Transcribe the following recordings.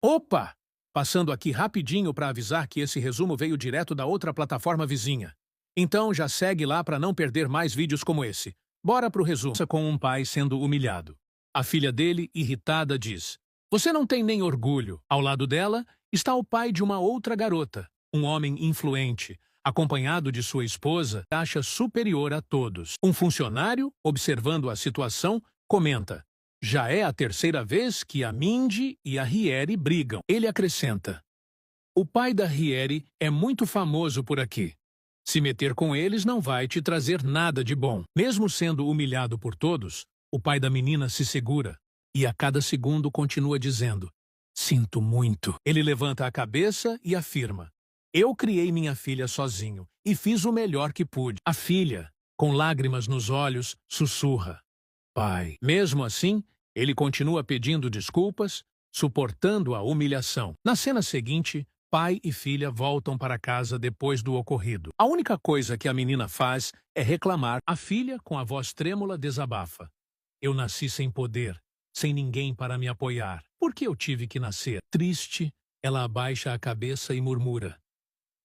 Opa! Passando aqui rapidinho para avisar que esse resumo veio direto da outra plataforma vizinha. Então já segue lá para não perder mais vídeos como esse. Bora pro resumo. Com um pai sendo humilhado. A filha dele, irritada, diz: "Você não tem nem orgulho." Ao lado dela está o pai de uma outra garota, um homem influente, acompanhado de sua esposa, acha superior a todos. Um funcionário, observando a situação, comenta: "Já é a terceira vez que a Mindy e a Rieri brigam." Ele acrescenta: "O pai da Rieri é muito famoso por aqui. Se meter com eles não vai te trazer nada de bom." Mesmo sendo humilhado por todos, o pai da menina se segura e a cada segundo continua dizendo: "Sinto muito." Ele levanta a cabeça e afirma: "Eu criei minha filha sozinho e fiz o melhor que pude." A filha, com lágrimas nos olhos, sussurra: "Pai." Mesmo assim, ele continua pedindo desculpas, suportando a humilhação. Na cena seguinte, pai e filha voltam para casa depois do ocorrido. A única coisa que a menina faz é reclamar. A filha, com a voz trêmula, desabafa: "Eu nasci sem poder, sem ninguém para me apoiar. Por que eu tive que nascer?" Triste, ela abaixa a cabeça e murmura: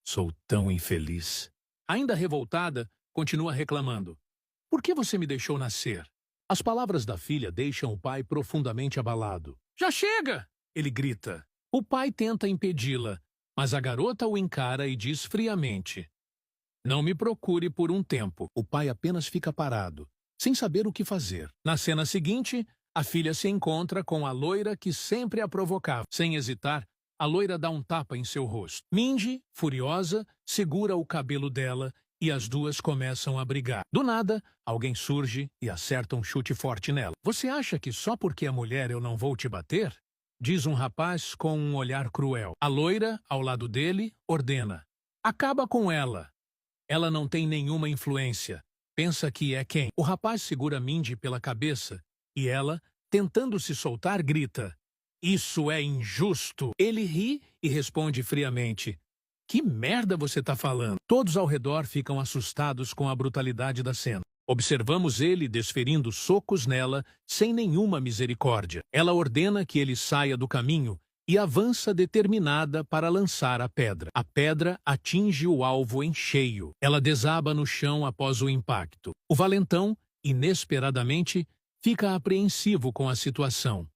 "Sou tão infeliz." Ainda revoltada, continua reclamando: "Por que você me deixou nascer?" As palavras da filha deixam o pai profundamente abalado. "Já chega!" ele grita. O pai tenta impedi-la, mas a garota o encara e diz friamente: "Não me procure por um tempo." O pai apenas fica parado, sem saber o que fazer. Na cena seguinte, a filha se encontra com a loira que sempre a provocava. Sem hesitar, a loira dá um tapa em seu rosto. Mindy, furiosa, segura o cabelo dela e as duas começam a brigar. Do nada, alguém surge e acerta um chute forte nela. "Você acha que só porque é mulher eu não vou te bater?" diz um rapaz com um olhar cruel. A loira, ao lado dele, ordena: "Acaba com ela. Ela não tem nenhuma influência. Pensa que é quem?" O rapaz segura Mindy pela cabeça e ela, tentando se soltar, grita: "Isso é injusto." Ele ri e responde friamente: "Que merda você tá falando?" Todos ao redor ficam assustados com a brutalidade da cena. Observamos ele desferindo socos nela sem nenhuma misericórdia. Ela ordena que ele saia do caminho e avança determinada para lançar a pedra. A pedra atinge o alvo em cheio. Ela desaba no chão após o impacto. O valentão, inesperadamente, fica apreensivo com a situação.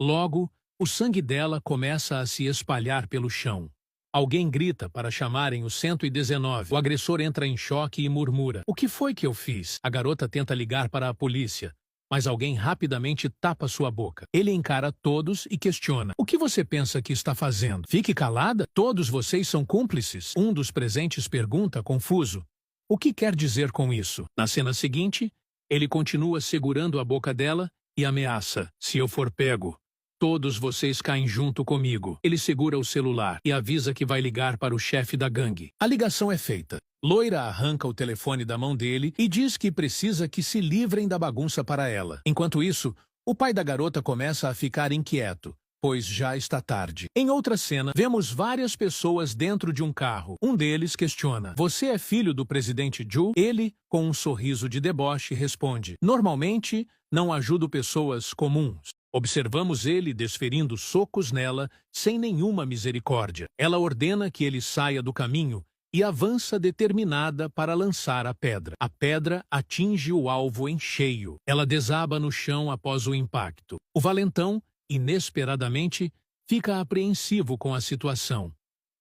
Logo, o sangue dela começa a se espalhar pelo chão. Alguém grita para chamarem o 119. O agressor entra em choque e murmura: "O que foi que eu fiz?" A garota tenta ligar para a polícia, mas alguém rapidamente tapa sua boca. Ele encara todos e questiona: "O que você pensa que está fazendo? Fique calada? Todos vocês são cúmplices?" Um dos presentes pergunta, confuso: "O que quer dizer com isso?" Na cena seguinte, ele continua segurando a boca dela e ameaça: "Se eu for pego, todos vocês caem junto comigo." Ele segura o celular e avisa que vai ligar para o chefe da gangue. A ligação é feita. Loira arranca o telefone da mão dele e diz que precisa que se livrem da bagunça para ela. Enquanto isso, o pai da garota começa a ficar inquieto, pois já está tarde. Em outra cena, vemos várias pessoas dentro de um carro. Um deles questiona: "Você é filho do presidente Joe?" Ele, com um sorriso de deboche, responde: "Normalmente, não ajudo pessoas comuns." Observamos ele desferindo socos nela sem nenhuma misericórdia. Ela ordena que ele saia do caminho e avança determinada para lançar a pedra. A pedra atinge o alvo em cheio. Ela desaba no chão após o impacto. O valentão, inesperadamente, fica apreensivo com a situação.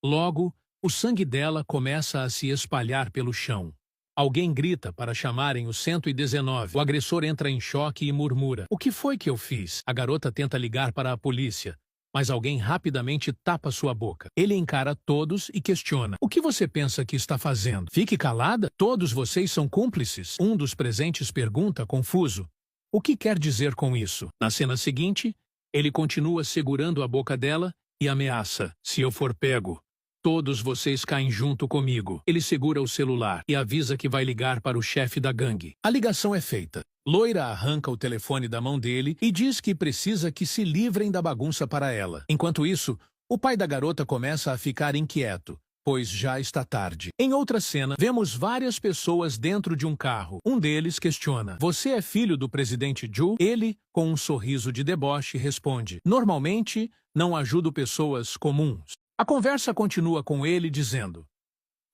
Logo, o sangue dela começa a se espalhar pelo chão. Alguém grita para chamarem o 119. O agressor entra em choque e murmura: "O que foi que eu fiz?" A garota tenta ligar para a polícia, mas alguém rapidamente tapa sua boca. Ele encara todos e questiona: "O que você pensa que está fazendo? Fique calada? Todos vocês são cúmplices?" Um dos presentes pergunta, confuso: "O que quer dizer com isso?" Na cena seguinte, ele continua segurando a boca dela e ameaça: "Se eu for pego, todos vocês caem junto comigo." Ele segura o celular e avisa que vai ligar para o chefe da gangue. A ligação é feita. Loira arranca o telefone da mão dele e diz que precisa que se livrem da bagunça para ela. Enquanto isso, o pai da garota começa a ficar inquieto, pois já está tarde. Em outra cena, vemos várias pessoas dentro de um carro. Um deles questiona: "Você é filho do presidente Ju?" Ele, com um sorriso de deboche, responde: "Normalmente, não ajudo pessoas comuns." A conversa continua com ele dizendo: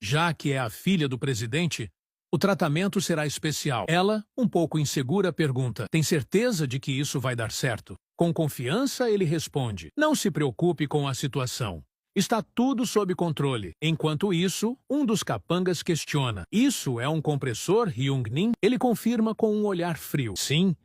"Já que é a filha do presidente, o tratamento será especial." Ela, um pouco insegura, pergunta: "Tem certeza de que isso vai dar certo?" Com confiança, ele responde: "Não se preocupe com a situação. Está tudo sob controle." Enquanto isso, um dos capangas questiona: "Isso é um compressor, Hyung-Nin?" Ele confirma com um olhar frio: "Sim.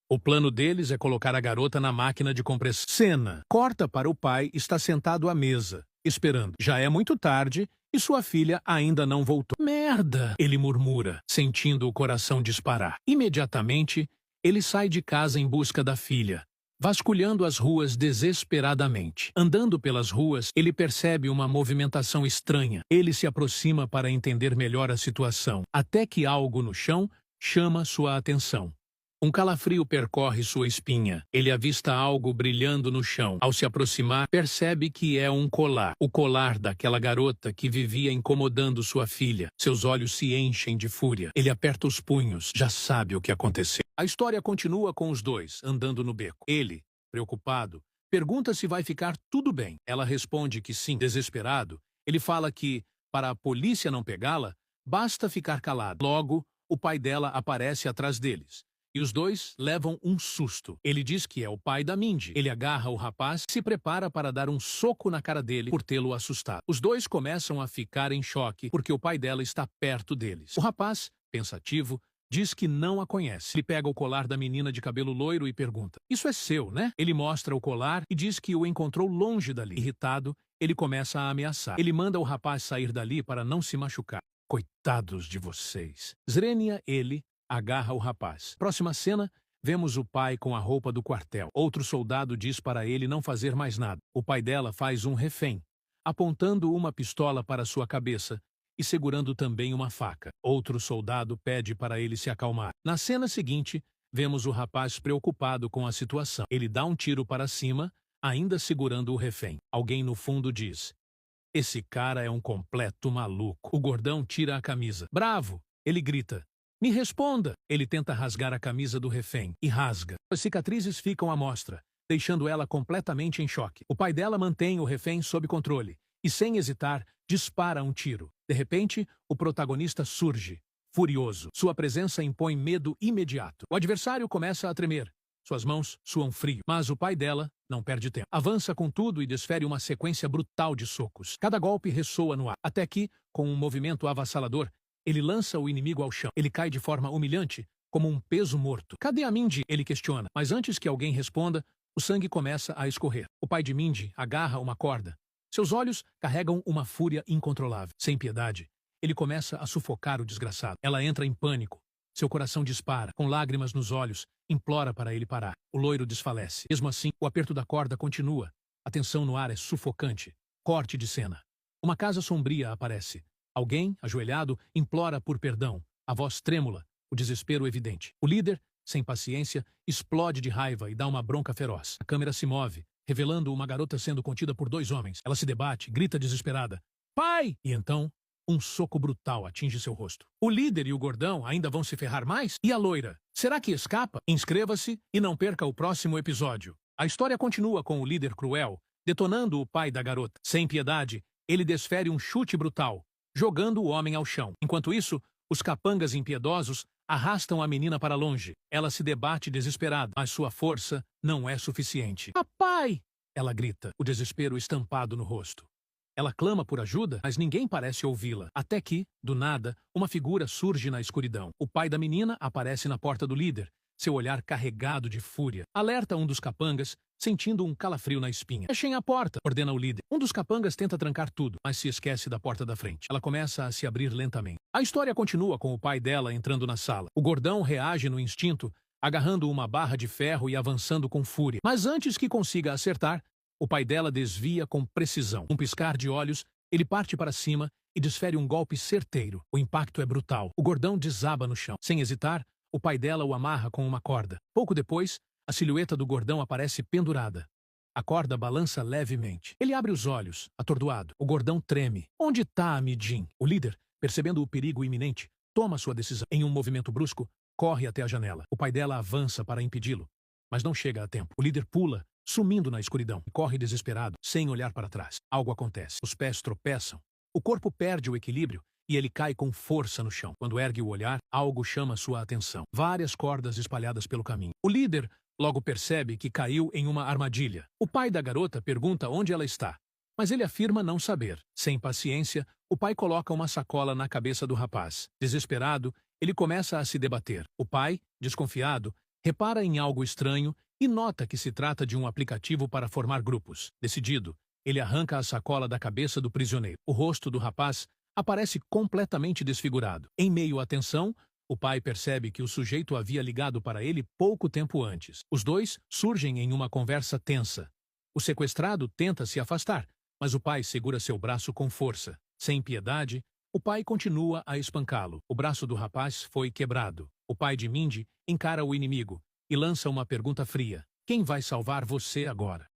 O plano deles é colocar a garota na máquina de compressão." Cena corta para o pai, está sentado à mesa, esperando. Já é muito tarde e sua filha ainda não voltou. "Merda!" ele murmura, sentindo o coração disparar. Imediatamente, ele sai de casa em busca da filha, vasculhando as ruas desesperadamente. Andando pelas ruas, ele percebe uma movimentação estranha. Ele se aproxima para entender melhor a situação, até que algo no chão chama sua atenção. Um calafrio percorre sua espinha. Ele avista algo brilhando no chão. Ao se aproximar, percebe que é um colar. O colar daquela garota que vivia incomodando sua filha. Seus olhos se enchem de fúria. Ele aperta os punhos. Já sabe o que aconteceu. A história continua com os dois, andando no beco. Ele, preocupado, pergunta se vai ficar tudo bem. Ela responde que sim. Desesperado, ele fala que, para a polícia não pegá-la, basta ficar calado. Logo, o pai dela aparece atrás deles. E os dois levam um susto. Ele diz que é o pai da Mindy. Ele agarra o rapaz e se prepara para dar um soco na cara dele por tê-lo assustado. Os dois começam a ficar em choque porque o pai dela está perto deles. O rapaz, pensativo, diz que não a conhece. Ele pega o colar da menina de cabelo loiro e pergunta: "Isso é seu, né?" Ele mostra o colar e diz que o encontrou longe dali. Irritado, ele começa a ameaçar. Ele manda o rapaz sair dali para não se machucar. "Coitados de vocês." Zrenia, ele agarra o rapaz. Próxima cena, vemos o pai com a roupa do quartel. Outro soldado diz para ele não fazer mais nada. O pai dela faz um refém, apontando uma pistola para sua cabeça e segurando também uma faca. Outro soldado pede para ele se acalmar. Na cena seguinte, vemos o rapaz preocupado com a situação. Ele dá um tiro para cima, ainda segurando o refém. Alguém no fundo diz: "Esse cara é um completo maluco." O gordão tira a camisa. Bravo! Ele grita: "Me responda!" Ele tenta rasgar a camisa do refém e rasga. As cicatrizes ficam à mostra, deixando ela completamente em choque. O pai dela mantém o refém sob controle e, sem hesitar, dispara um tiro. De repente, o protagonista surge, furioso. Sua presença impõe medo imediato. O adversário começa a tremer. Suas mãos suam frio, mas o pai dela não perde tempo. Avança com tudo e desfere uma sequência brutal de socos. Cada golpe ressoa no ar, até que, com um movimento avassalador, ele lança o inimigo ao chão. Ele cai de forma humilhante, como um peso morto. "Cadê a Mindy?" ele questiona. Mas antes que alguém responda, o sangue começa a escorrer. O pai de Mindy agarra uma corda. Seus olhos carregam uma fúria incontrolável. Sem piedade, ele começa a sufocar o desgraçado. Ela entra em pânico. Seu coração dispara. Com lágrimas nos olhos, implora para ele parar. O loiro desfalece. Mesmo assim, o aperto da corda continua. A tensão no ar é sufocante. Corte de cena. Uma casa sombria aparece. Alguém, ajoelhado, implora por perdão. A voz trêmula, o desespero evidente. O líder, sem paciência, explode de raiva e dá uma bronca feroz. A câmera se move, revelando uma garota sendo contida por dois homens. Ela se debate, grita desesperada: "Pai!" E então, um soco brutal atinge seu rosto. O líder e o gordão ainda vão se ferrar mais? E a loira? Será que escapa? Inscreva-se e não perca o próximo episódio. A história continua com o líder cruel, detonando o pai da garota. Sem piedade, ele desfere um chute brutal, jogando o homem ao chão. Enquanto isso, os capangas impiedosos arrastam a menina para longe. Ela se debate desesperada, mas sua força não é suficiente. "Papai!" ela grita, o desespero estampado no rosto. Ela clama por ajuda, mas ninguém parece ouvi-la. Até que, do nada, uma figura surge na escuridão. O pai da menina aparece na porta do líder, seu olhar carregado de fúria. Alerta um dos capangas, sentindo um calafrio na espinha. "Fechem a porta", ordena o líder. Um dos capangas tenta trancar tudo, mas se esquece da porta da frente. Ela começa a se abrir lentamente. A história continua com o pai dela entrando na sala. O gordão reage no instinto, agarrando uma barra de ferro e avançando com fúria. Mas antes que consiga acertar, o pai dela desvia com precisão. Um piscar de olhos, ele parte para cima e desfere um golpe certeiro. O impacto é brutal. O gordão desaba no chão. Sem hesitar, o pai dela o amarra com uma corda. Pouco depois, a silhueta do gordão aparece pendurada. A corda balança levemente. Ele abre os olhos, atordoado. O gordão treme. Onde está Amidin? O líder, percebendo o perigo iminente, toma sua decisão. Em um movimento brusco, corre até a janela. O pai dela avança para impedi-lo, mas não chega a tempo. O líder pula, sumindo na escuridão, e corre desesperado, sem olhar para trás. Algo acontece. Os pés tropeçam. O corpo perde o equilíbrio e ele cai com força no chão. Quando ergue o olhar, algo chama sua atenção. Várias cordas espalhadas pelo caminho. O líder logo percebe que caiu em uma armadilha. O pai da garota pergunta onde ela está, mas ele afirma não saber. Sem paciência, o pai coloca uma sacola na cabeça do rapaz. Desesperado, ele começa a se debater. O pai, desconfiado, repara em algo estranho e nota que se trata de um aplicativo para formar grupos. Decidido, ele arranca a sacola da cabeça do prisioneiro. O rosto do rapaz aparece completamente desfigurado. Em meio à tensão, o pai percebe que o sujeito havia ligado para ele pouco tempo antes. Os dois surgem em uma conversa tensa. O sequestrado tenta se afastar, mas o pai segura seu braço com força. Sem piedade, o pai continua a espancá-lo. O braço do rapaz foi quebrado. O pai de Mindy encara o inimigo e lança uma pergunta fria. Quem vai salvar você agora?